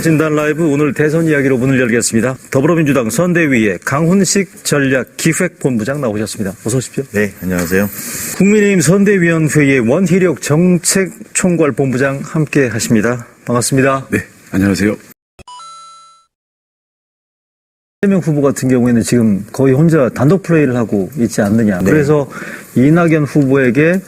진단 라이브 오늘 대선 이야기로 문을 열겠습니다. 더불어민주당 선대위의 강훈식 전략기획본부장 나오셨습니다. 어서 오십시오. 네, 안녕하세요. 국민의힘 선대위원회의 원희룡 정책총괄본부장 함께 하십니다. 반갑습니다. 네, 안녕하세요. 3명 후보 같은 경우에는 지금 거의 혼자 단독 플레이를 하고 있지 않느냐. 네. 그래서 이낙연 후보에게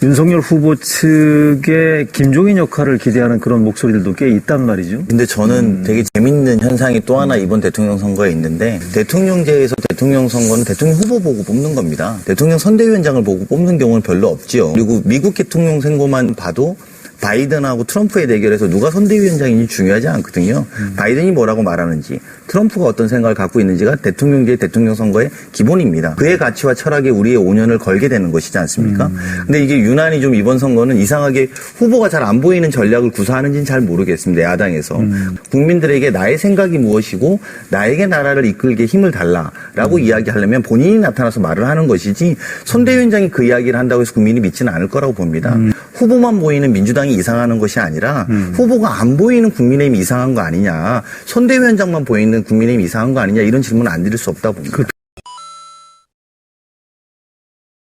윤석열 후보 측의 김종인 역할을 기대하는 그런 목소리들도 꽤 있단 말이죠. 근데 저는 되게 재밌는 현상이 또 하나 이번 대통령 선거에 있는데, 대통령제에서 대통령 선거는 대통령 후보 보고 뽑는 겁니다. 대통령 선대위원장을 보고 뽑는 경우는 별로 없지요. 그리고 미국 대통령 선거만 봐도 바이든하고 트럼프의 대결에서 누가 선대위원장인지 중요하지 않거든요. 바이든이 뭐라고 말하는지, 트럼프가 어떤 생각을 갖고 있는지가 대통령제 대통령 선거의 기본입니다. 그의 가치와 철학에 우리의 5년을 걸게 되는 것이지 않습니까? 근데 이게 유난히 좀 이번 선거는 이상하게 후보가 잘 안 보이는 전략을 구사하는지는 잘 모르겠습니다. 야당에서. 국민들에게 나의 생각이 무엇이고 나에게 나라를 이끌게 힘을 달라라고 이야기하려면 본인이 나타나서 말을 하는 것이지, 선대위원장이 그 이야기를 한다고 해서 국민이 믿지는 않을 거라고 봅니다. 후보만 보이는 민주당이 이상하는 것이 아니라 후보가 안 보이는 국민의힘이 이상한 거 아니냐, 선대위원장만 보이는 국민의힘이 이상한 거 아니냐, 이런 질문은 안 드릴 수 없다 봅니다.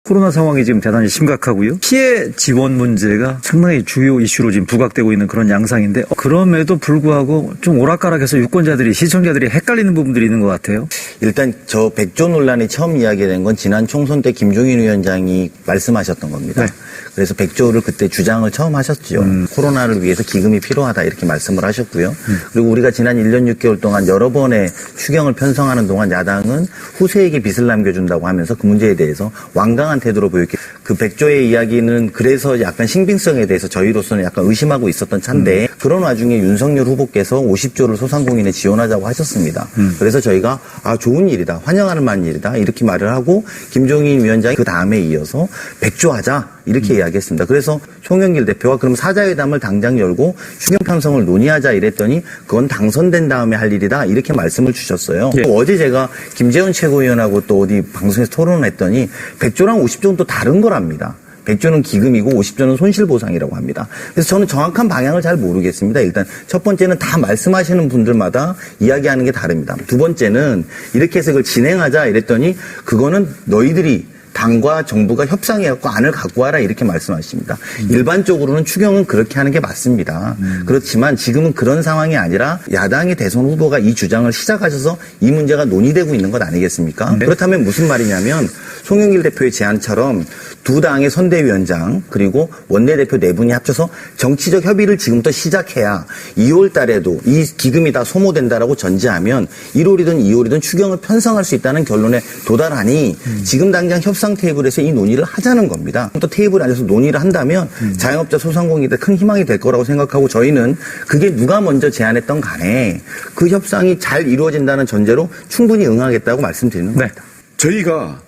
코로나 상황이 지금 대단히 심각하고요. 피해 지원 문제가 상당히 주요 이슈로 지금 부각되고 있는 그런 양상인데, 그럼에도 불구하고 좀 오락가락해서 유권자들이, 시청자들이 헷갈리는 부분들이 있는 것 같아요. 일단 저 백조 논란이 처음 이야기된 건 지난 총선 때 김종인 위원장이 말씀하셨던 겁니다. 네. 그래서 백조를 그때 주장을 처음 하셨죠. 코로나를 위해서 기금이 필요하다 이렇게 말씀을 하셨고요. 그리고 우리가 지난 1년 6개월 동안 여러 번의 추경을 편성하는 동안 야당은 후세에게 빚을 남겨준다고 하면서 그 문제에 대해서 완강한 태도로 보였기, 그 백조의 이야기는 그래서 약간 신빙성에 대해서 저희로서는 약간 의심하고 있었던 차인데, 그런 와중에 윤석열 후보께서 50조를 소상공인에 지원하자고 하셨습니다. 그래서 저희가 좋은 일이다, 환영할 만한 일이다 이렇게 말을 하고, 김종인 위원장이 그 다음에 이어서 백조 하자 이렇게 이야기했습니다. 그래서 송영길 대표가 그럼 사자회담을 당장 열고 추경 편성을 논의하자 이랬더니 그건 당선된 다음에 할 일이다 이렇게 말씀을 주셨어요. 예. 어제 제가 김재원 최고위원하고 또 어디 방송에서 토론을 했더니 백조랑 50조는 또 다른 거랍니다. 100조는 기금이고 50조는 손실보상이라고 합니다. 그래서 저는 정확한 방향을 잘 모르겠습니다. 일단 첫 번째는 다 말씀하시는 분들마다 이야기하는 게 다릅니다. 두 번째는 이렇게 해서 그걸 진행하자 이랬더니 그거는 너희들이 당과 정부가 협상해갖고 안을 갖고 와라 이렇게 말씀하십니다. 일반적으로는 추경은 그렇게 하는 게 맞습니다. 그렇지만 지금은 그런 상황이 아니라 야당의 대선 후보가 이 주장을 시작하셔서 이 문제가 논의되고 있는 것 아니겠습니까? 그렇다면 무슨 말이냐면 송영길 대표의 제안처럼 두 당의 선대위원장 그리고 원내대표 네 분이 합쳐서 정치적 협의를 지금부터 시작해야 2월 달에도 이 기금이 다 소모된다라고 전제하면 1월이든 2월이든 추경을 편성할 수 있다는 결론에 도달하니 지금 당장 협상 테이블에서 이 논의를 하자는 겁니다. 또 테이블에 앉아서 논의를 한다면 자영업자 소상공인한테 큰 희망이 될 거라고 생각하고, 저희는 그게 누가 먼저 제안했던 간에 그 협상이 잘 이루어진다는 전제로 충분히 응하겠다고 말씀드리는 겁니다. 저희가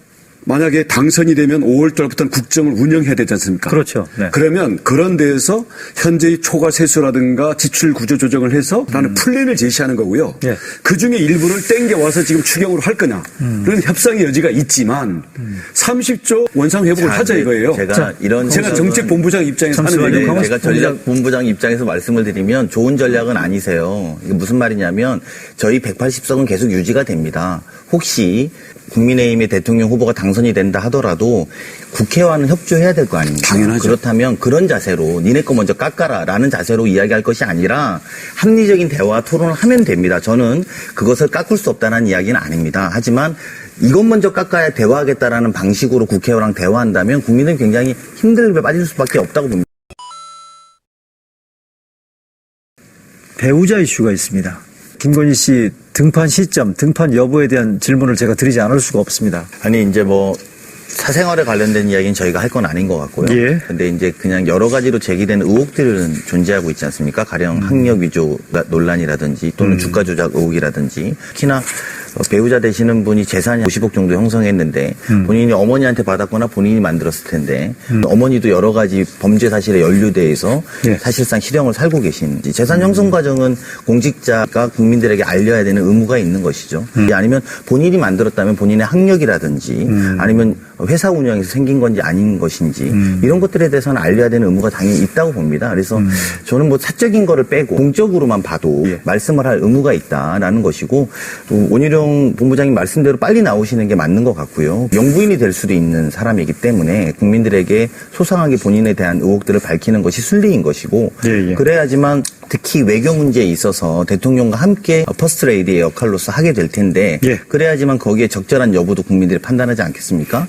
만약에 당선이 되면 5월 달부터는 국정을 운영해야 되지 않습니까? 그렇죠. 네. 그러면 그런 데에서 현재의 초과 세수라든가 지출 구조 조정을 해서 라는 플랜을 제시하는 거고요. 예. 그중에 일부를 땡겨와서 지금 추경으로 할 거냐. 그런 협상의 여지가 있지만 30조 원상 회복을 하자 이거예요. 제가 정책본부장 입장에서 하는 잠시만요. 얘기예요. 제가 전략본부장 입장에서 말씀을 드리면 좋은 전략은 아니세요. 이게 무슨 말이냐면 저희 180석은 계속 유지가 됩니다. 혹시 국민의힘의 대통령 후보가 당선이 된다 하더라도 국회와는 협조해야 될 거 아닙니까? 당연하죠. 그렇다면 그런 자세로 니네 거 먼저 깎아라라는 자세로 이야기할 것이 아니라 합리적인 대화 토론을 하면 됩니다. 저는 그것을 깎을 수 없다는 이야기는 아닙니다. 하지만 이것 먼저 깎아야 대화하겠다라는 방식으로 국회와랑 대화한다면 국민은 굉장히 힘들게 빠질 수밖에 없다고 봅니다. 배우자 이슈가 있습니다. 김건희 씨 등판 시점, 등판 여부에 대한 질문을 제가 드리지 않을 수가 없습니다. 아니 이제 뭐 사생활에 관련된 이야기는 저희가 할 건 아닌 것 같고요. 예. 근데 이제 그냥 여러 가지로 제기되는 의혹들은 존재하고 있지 않습니까? 가령 학력 위조 논란이라든지 또는 주가 조작 의혹이라든지, 특히나 배우자 되시는 분이 재산이 50억 정도 형성했는데 본인이 어머니한테 받았거나 본인이 만들었을 텐데 어머니도 여러 가지 범죄 사실에 연루돼서 예. 사실상 실형을 살고 계신지 재산 형성 과정은 공직자가 국민들에게 알려야 되는 의무가 있는 것이죠. 아니면 본인이 만들었다면 본인의 학력이라든지 아니면 회사 운영에서 생긴 건지 아닌 것인지 이런 것들에 대해서는 알려야 되는 의무가 당연히 있다고 봅니다. 그래서 저는 뭐 사적인 거를 빼고 공적으로만 봐도 예. 말씀을 할 의무가 있다라는 것이고 또 원희룡 본부장님 말씀대로 빨리 나오시는 게 맞는 것 같고요. 영부인이 될 수도 있는 사람이기 때문에 국민들에게 소상하게 본인에 대한 의혹들을 밝히는 것이 순리인 것이고 예, 예. 그래야지만 특히 외교 문제에 있어서 대통령과 함께 퍼스트 레이디의 역할로서 하게 될 텐데 예. 그래야지만 거기에 적절한 여부도 국민들이 판단하지 않겠습니까?